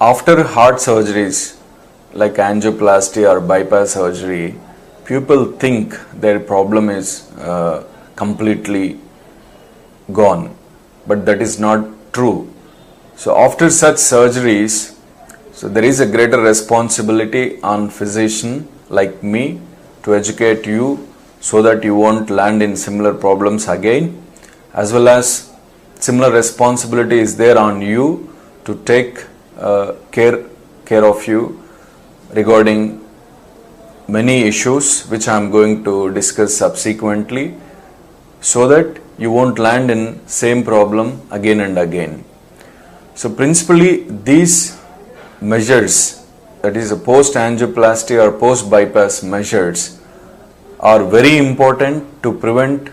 After heart surgeries like angioplasty or bypass surgery, people think their problem is completely gone, but that is not true. So after such surgeries, there is a greater responsibility on physician like me to educate you so that you won't land in similar problems again, as well as similar responsibility is there on you to take care of you regarding many issues which I am going to discuss subsequently, so that you won't land in same problem again and again. So principally these measures, that is a post angioplasty or post bypass measures, are very important to prevent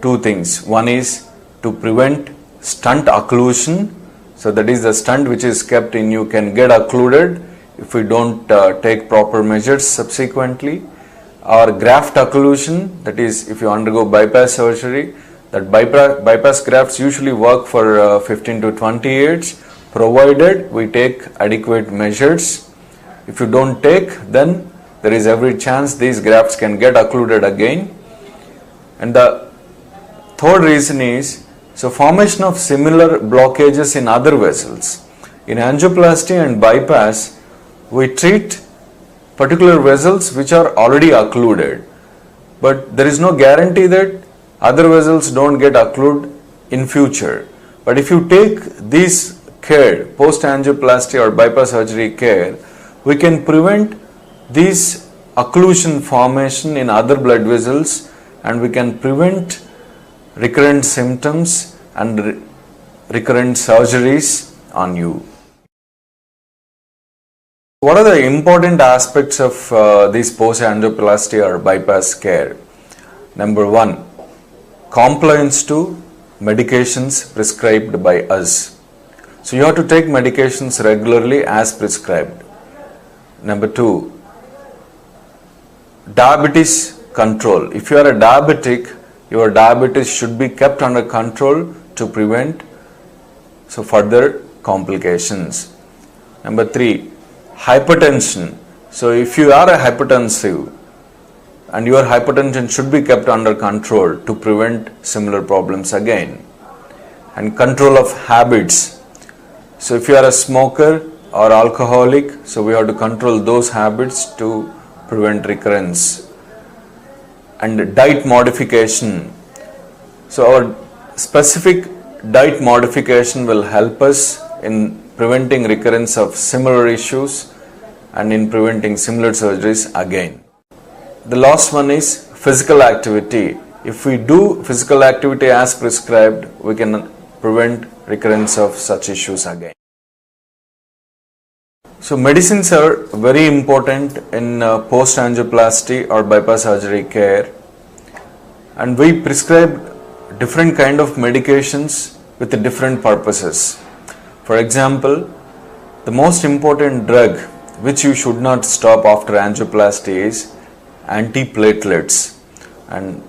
two things. One is to prevent stent occlusion. So that is the stent which is kept in you can get occluded if we don't take proper measures subsequently, or graft occlusion, that is if you undergo bypass surgery, that bypass grafts usually work for 15 to 20 years provided we take adequate measures. If you don't take, then there is every chance these grafts can get occluded again. And the third reason is formation of similar blockages in other vessels. In angioplasty and bypass, we treat particular vessels which are already occluded, but there is no guarantee that other vessels don't get occluded in future. But if you take this care, post angioplasty or bypass surgery care, we can prevent this occlusion formation in other blood vessels, and we can prevent recurrent symptoms and recurrent surgeries on you. What are the important aspects of this post angioplasty or bypass care? Number one, compliance to medications prescribed by us. So you have to take medications regularly as prescribed. Number two, diabetes control. If you are a diabetic, your diabetes should be kept under control to prevent further complications. Number three, hypertension. So if you are a hypertensive, and your hypertension should be kept under control to prevent similar problems again. And control of habits. So if you are a smoker or alcoholic, so we have to control those habits to prevent recurrence. And diet modification. So our specific diet modification will help us in preventing recurrence of similar issues and in preventing similar surgeries again. The last one is physical activity. If we do physical activity as prescribed, we can prevent recurrence of such issues again. So medicines are very important in post angioplasty or bypass surgery care, and we prescribe different kind of medications with different purposes. For example, the most important drug which you should not stop after angioplasty is antiplatelets, and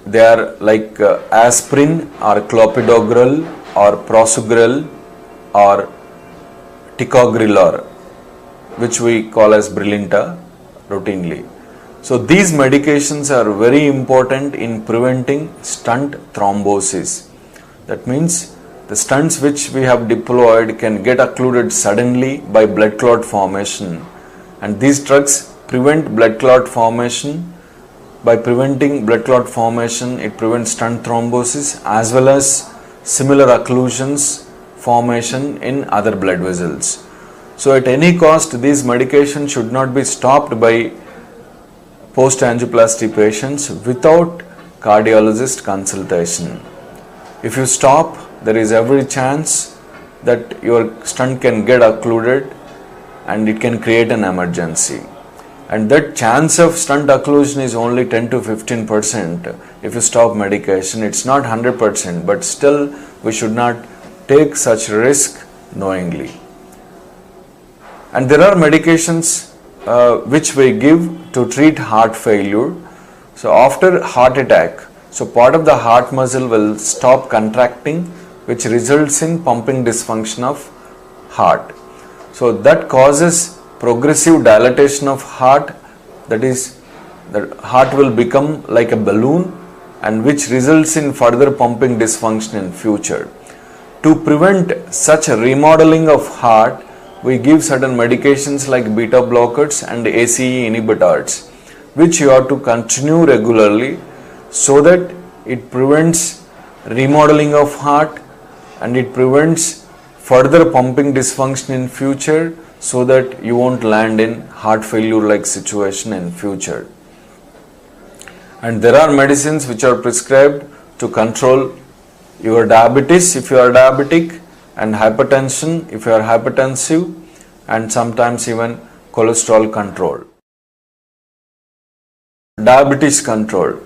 they are like aspirin or clopidogrel or prasugrel or ticagrelor, which we call as Brilinta routinely. So these medications are very important in preventing stent thrombosis. That means the stents which we have deployed can get occluded suddenly by blood clot formation, and these drugs prevent blood clot formation. By preventing blood clot formation, it prevents stent thrombosis as well as similar occlusions formation in other blood vessels. So at any cost, these medications should not be stopped by post angioplasty patients without cardiologist consultation. If you stop, there is every chance that your stent can get occluded and it can create an emergency. And that chance of stent occlusion is only 10 to 15% if you stop medication. It's not 100%, but still we should not take such risk knowingly. And there are medications which we give to treat heart failure. So after heart attack, so part of the heart muscle will stop contracting, which results in pumping dysfunction of heart. So that causes progressive dilatation of heart, that is, the heart will become like a balloon, and which results in further pumping dysfunction in future. To prevent such a remodeling of heart, we give certain medications like beta blockers and ACE inhibitors, which you have to continue regularly so that it prevents remodeling of heart and it prevents further pumping dysfunction in future, so that you won't land in heart failure like situation in future. And there are medicines which are prescribed to control your diabetes if you are diabetic, and hypertension if you are hypertensive, and sometimes even cholesterol control. Diabetes control.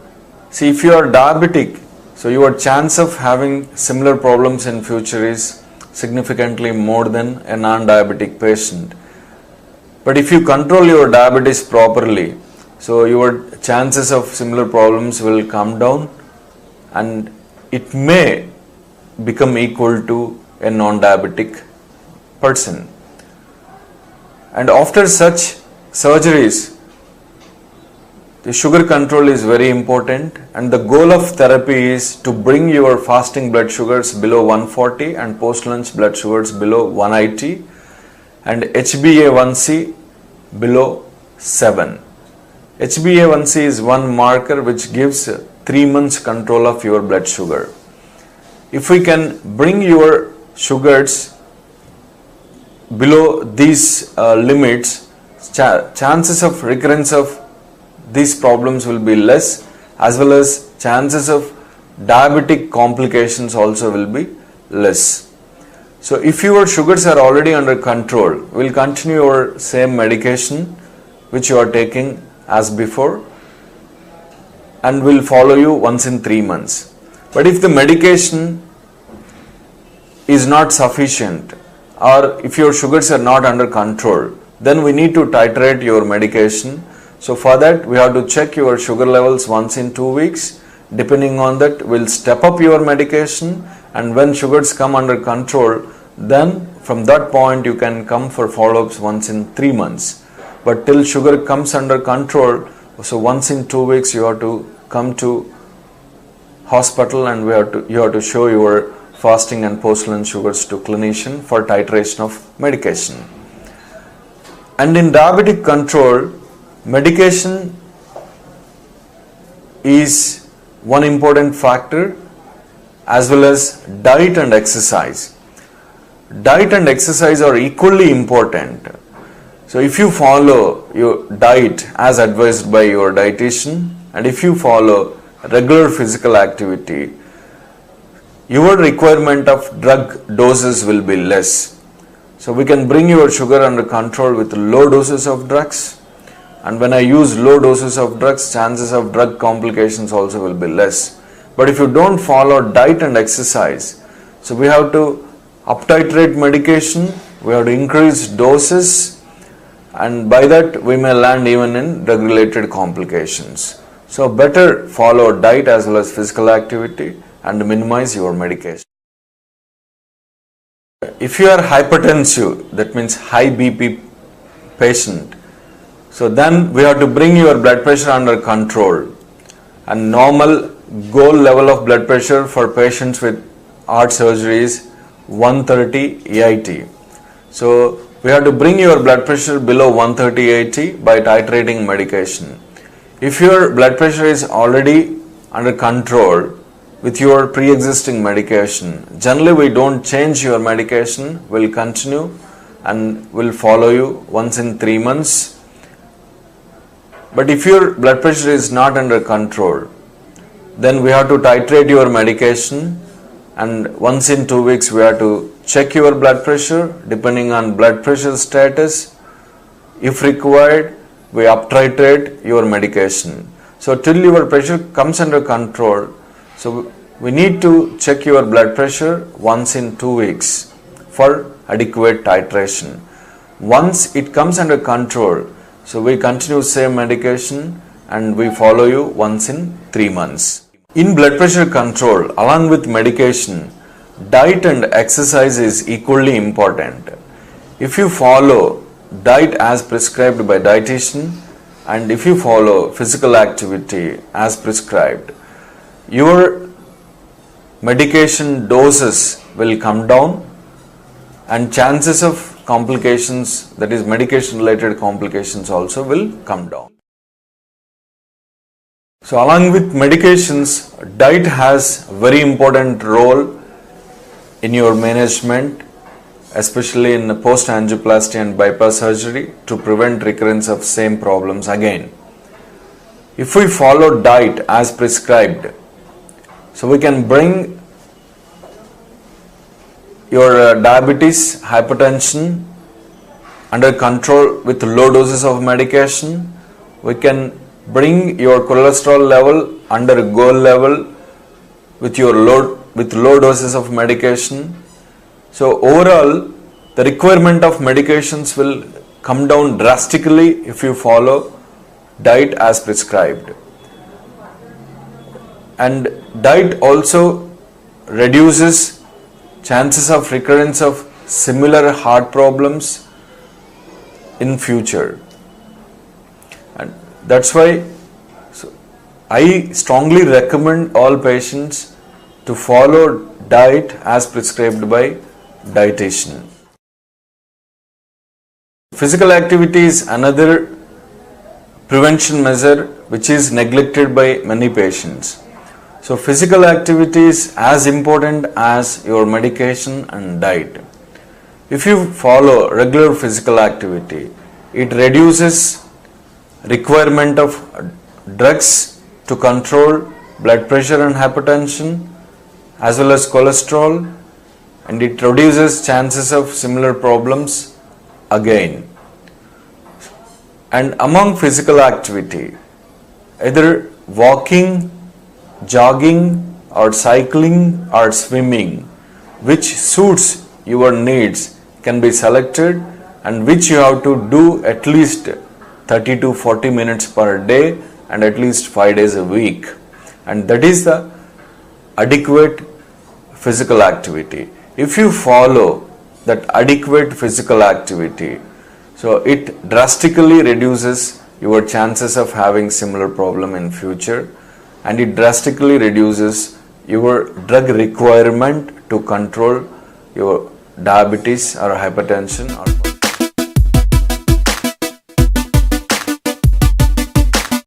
See, if you are diabetic, so your chance of having similar problems in future is significantly more than a non-diabetic patient. But if you control your diabetes properly, so your chances of similar problems will come down, and it may become equal to a non-diabetic person. And after such surgeries, the sugar control is very important, and the goal of therapy is to bring your fasting blood sugars below 140 and post-lunch blood sugars below 180 and HbA1c below 7. HbA1c is one marker which gives 3 months control of your blood sugar. If we can bring your sugars below these limits, chances of recurrence of these problems will be less, as well as chances of diabetic complications also will be less. So if your sugars are already under control, we will continue your same medication which you are taking as before, and will follow you once in 3 months. But if the medication is not sufficient, or if your sugars are not under control, then we need to titrate your medication. So for that, we have to check your sugar levels once in 2 weeks. Depending on that, we'll step up your medication, and when sugars come under control, then from that point you can come for follow-ups once in 3 months. But till sugar comes under control, so once in 2 weeks you have to come to hospital, and you have to show your fasting and post-lunch sugars to clinician for titration of medication. And in diabetic control, medication is one important factor, as well as diet and exercise. Diet and exercise are equally important. So if you follow your diet as advised by your dietitian, and if you follow regular physical activity, your requirement of drug doses will be less. So we can bring your sugar under control with low doses of drugs, and when I use low doses of drugs, chances of drug complications also will be less. But if you don't follow diet and exercise, so we have to up-titrate medication, we have to increase doses, and by that we may land even in drug-related complications. So better follow diet as well as physical activity and minimize your medication. If you are hypertensive, that means high BP patient, so then we have to bring your blood pressure under control, and normal goal level of blood pressure for patients with heart surgery is 130/80. So we have to bring your blood pressure below 130/80 by titrating medication. If your blood pressure is already under control with your pre-existing medication, generally we don't change your medication, we'll continue and will follow you once in 3 months. But if your blood pressure is not under control, then we have to titrate your medication, and once in 2 weeks we have to check your blood pressure. Depending on blood pressure status, if required, we up titrate your medication. So till your pressure comes under control, so we need to check your blood pressure once in 2 weeks for adequate titration. Once it comes under control, so we continue same medication and we follow you once in 3 months. In blood pressure control, along with medication, diet and exercise is equally important. If you follow diet as prescribed by dietitian and if you follow physical activity as prescribed, your medication doses will come down and chances of complications, that is medication related complications, also will come down. So along with medications, diet has a very important role in your management, especially in post angioplasty and bypass surgery, to prevent recurrence of same problems again. If we follow diet as prescribed, so we can bring your diabetes, hypertension under control with low doses of medication. We can bring your cholesterol level under goal level with low doses of medication. So overall, the requirement of medications will come down drastically if you follow diet as prescribed. And diet also reduces chances of recurrence of similar heart problems in future. And that's why I strongly recommend all patients to follow diet as prescribed by dietitian. Physical activity is another prevention measure which is neglected by many patients. So physical activity is as important as your medication and diet. If you follow regular physical activity, it reduces requirement of drugs to control blood pressure and hypertension as well as cholesterol, and it reduces chances of similar problems again. And among physical activity, either walking, jogging or cycling or swimming, which suits your needs, can be selected, and which you have to do at least 30 to 40 minutes per day and at least 5 days a week. And that is the adequate physical activity. If you follow that adequate physical activity, so it drastically reduces your chances of having similar problem in future, and it drastically reduces your drug requirement to control your diabetes or hypertension or